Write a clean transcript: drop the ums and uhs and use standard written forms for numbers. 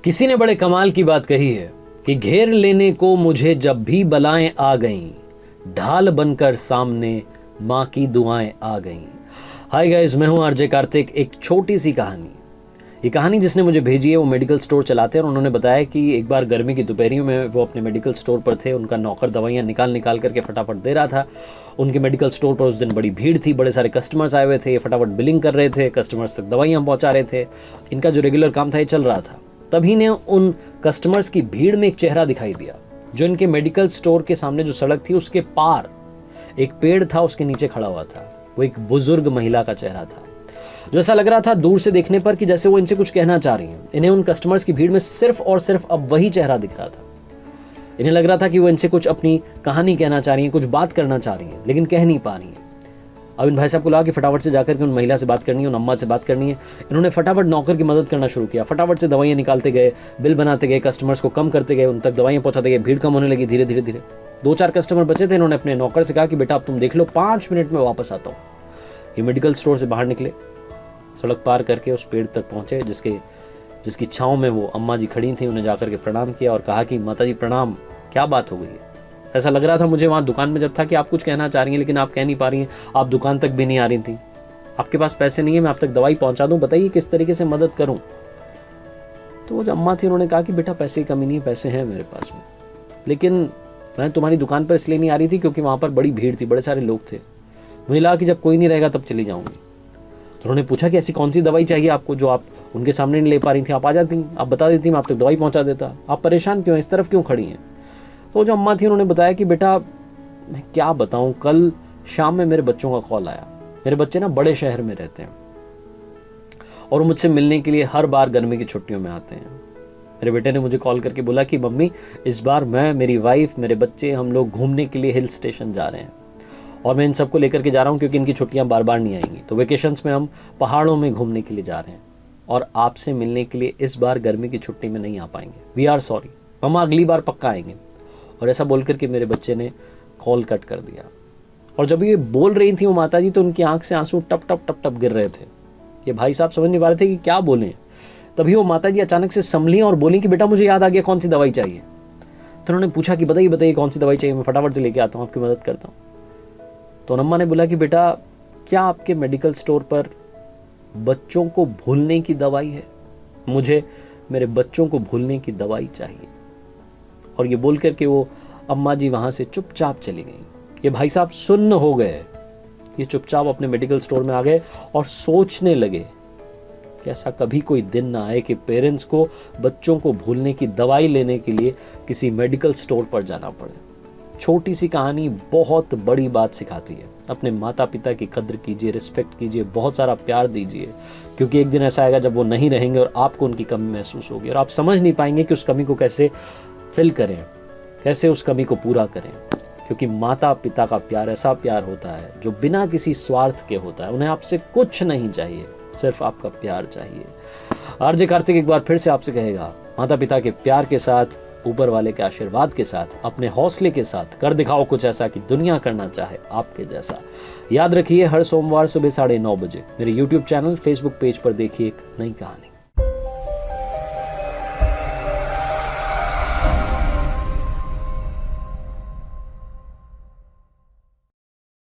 किसी ने बड़े कमाल की बात कही है कि घेर लेने को मुझे जब भी बलाएं आ गईं, ढाल बनकर सामने माँ की दुआएं आ गईं। हाय गाइस, मैं हूं आरजे कार्तिक। एक छोटी सी कहानी, ये कहानी जिसने मुझे भेजी है वो मेडिकल स्टोर चलाते हैं और उन्होंने बताया कि एक बार गर्मी की दोपहरियों में वो अपने मेडिकल स्टोर पर थे। उनका नौकर दवाइयाँ निकाल करके फटाफट दे रहा था। उनके मेडिकल स्टोर पर उस दिन बड़ी भीड़ थी, बड़े सारे कस्टमर्स आए हुए थे। ये फटाफट बिलिंग कर रहे थे, कस्टमर्स तक दवाइयाँ पहुँचा रहे थे। इनका जो रेगुलर काम था ये चल रहा था। तभी ने उन कस्टमर्स की भीड़ में एक चेहरा दिखाई दिया जो इनके मेडिकल स्टोर के सामने जो सड़क थी उसके पार एक पेड़ था, उसके नीचे खड़ा हुआ था। वो एक बुजुर्ग महिला का चेहरा था जो ऐसा लग रहा था दूर से देखने पर कि जैसे वो इनसे कुछ कहना चाह रही हैं। इन्हें उन कस्टमर्स की भीड़ में सिर्फ और सिर्फ अब वही चेहरा दिख रहा था। इन्हें लग रहा था कि वो इनसे कुछ अपनी कहानी कहना चाह रही हैं, कुछ बात करना चाह रही हैं, लेकिन कह नहीं पा रही हैं। अब इन भाई साहब को लगा कि फटाफट से जाकर के उन महिला से बात करनी है, उन अम्मा से बात करनी है। इन्होंने फटाफट नौकर की मदद करना शुरू किया। फटाफट से दवाइयाँ निकालते गए, बिल बनाते गए, कस्टमर्स को कम करते गए, उन तक दवाइयाँ पहुँचाते गए। भीड़ कम होने लगी धीरे धीरे धीरे। 2-4 कस्टमर बचे थे। इन्होंने अपने नौकर से कहा कि बेटा अब तुम देख लो, 5 मिनट में वापस आता हूँ। ये मेडिकल स्टोर से बाहर निकले, सड़क पार करके उस पेड़ तक पहुँचे जिसकी छाँव में वो अम्मा जी खड़ी थी। उन्हें जाकर के प्रणाम किया और कहा कि माता जी प्रणाम, क्या बात हो गई है? ऐसा लग रहा था मुझे वहाँ दुकान में जब था कि आप कुछ कहना चाह रही हैं लेकिन आप कह नहीं पा रही हैं। आप दुकान तक भी नहीं आ रही थी, आपके पास पैसे नहीं है, मैं आप तक दवाई पहुँचा दूँ, बताइए किस तरीके से मदद करूँ। तो वो जो अम्मा थी उन्होंने कहा कि बेटा पैसे की कमी नहीं है, पैसे हैं मेरे पास में, लेकिन मैं तुम्हारी दुकान पर इसलिए नहीं आ रही थी क्योंकि वहाँ पर बड़ी भीड़ थी, बड़े सारे लोग थे। मुझे लगा कि जब कोई नहीं रहेगा तब चली जाऊँगी। तो उन्होंने पूछा कि ऐसी कौन सी दवाई चाहिए आपको जो आप उनके सामने नहीं ले पा रही थी? आप आ जाती, आप बता देती, मैं आप तक दवाई पहुँचा देता। आप परेशान क्यों हैं, इस तरफ क्यों खड़ी हैं? तो जो अम्मा थी उन्होंने बताया कि बेटा मैं क्या बताऊं, कल शाम में मेरे बच्चों का कॉल आया। मेरे बच्चे ना बड़े शहर में रहते हैं और मुझसे मिलने के लिए हर बार गर्मी की छुट्टियों में आते हैं। मेरे बेटे ने मुझे कॉल करके बोला कि मम्मी इस बार मैं, मेरी वाइफ, मेरे बच्चे, हम लोग घूमने के लिए हिल स्टेशन जा रहे हैं और मैं इन सबको लेकर के जा रहा हूँ क्योंकि इनकी छुट्टियाँ बार बार नहीं आएंगी। तो वेकेशंस में हम पहाड़ों में घूमने के लिए जा रहे हैं और आपसे मिलने के लिए इस बार गर्मी की छुट्टी में नहीं आ पाएंगे। वी आर सॉरी मम्मा, अगली बार पक्का आएंगे। और ऐसा बोल करके मेरे बच्चे ने कॉल कट कर दिया। और जब ये बोल रही थी वो माता जी, तो उनकी आंख से आंसू टप टप टप टप गिर रहे थे। ये भाई साहब समझ नहीं पा रहे थे कि क्या बोलें। तभी वो माता जी अचानक से संभली और बोली कि बेटा मुझे याद आ गया, कौन सी दवाई चाहिए? तो उन्होंने पूछा कि बताइए बताइए कौन सी दवाई चाहिए, मैं फटाफट से लेके आता हूँ, आपकी मदद करता हूँ। तो अम्मा ने बोला कि बेटा क्या आपके मेडिकल स्टोर पर बच्चों को भूलने की दवाई है? मुझे मेरे बच्चों को भूलने की दवाई चाहिए। और ये बोल करके वो अम्मा जी वहाँ से चुपचाप चली गई। ये भाई साहब सुन्न हो गए। ये चुपचाप अपने मेडिकल स्टोर में आ गए और सोचने लगे कि ऐसा कभी कोई दिन ना आए कि पेरेंट्स को बच्चों को भूलने की दवाई लेने के लिए किसी मेडिकल स्टोर पर जाना पड़े। छोटी सी कहानी बहुत बड़ी बात सिखाती है। अपने माता पिता की कद्र कीजिए, रिस्पेक्ट कीजिए, बहुत सारा प्यार दीजिए, क्योंकि एक दिन ऐसा आएगा जब वो नहीं रहेंगे और आपको उनकी कमी महसूस होगी और आप समझ नहीं पाएंगे कि उस कमी को कैसे फिल करें, कैसे उस कमी को पूरा करें। क्योंकि माता पिता का प्यार ऐसा प्यार होता है जो बिना किसी स्वार्थ के होता है। उन्हें आपसे कुछ नहीं चाहिए, सिर्फ आपका प्यार चाहिए। आरजे कार्तिक एक बार फिर से आपसे कहेगा, माता पिता के प्यार के साथ, ऊपर वाले के आशीर्वाद के साथ, अपने हौसले के साथ कर दिखाओ कुछ ऐसा कि दुनिया करना चाहे आपके जैसा। याद रखिए, हर सोमवार सुबह 9:30 बजे मेरे YouTube चैनल, Facebook पेज पर देखिए एक नई कहानी।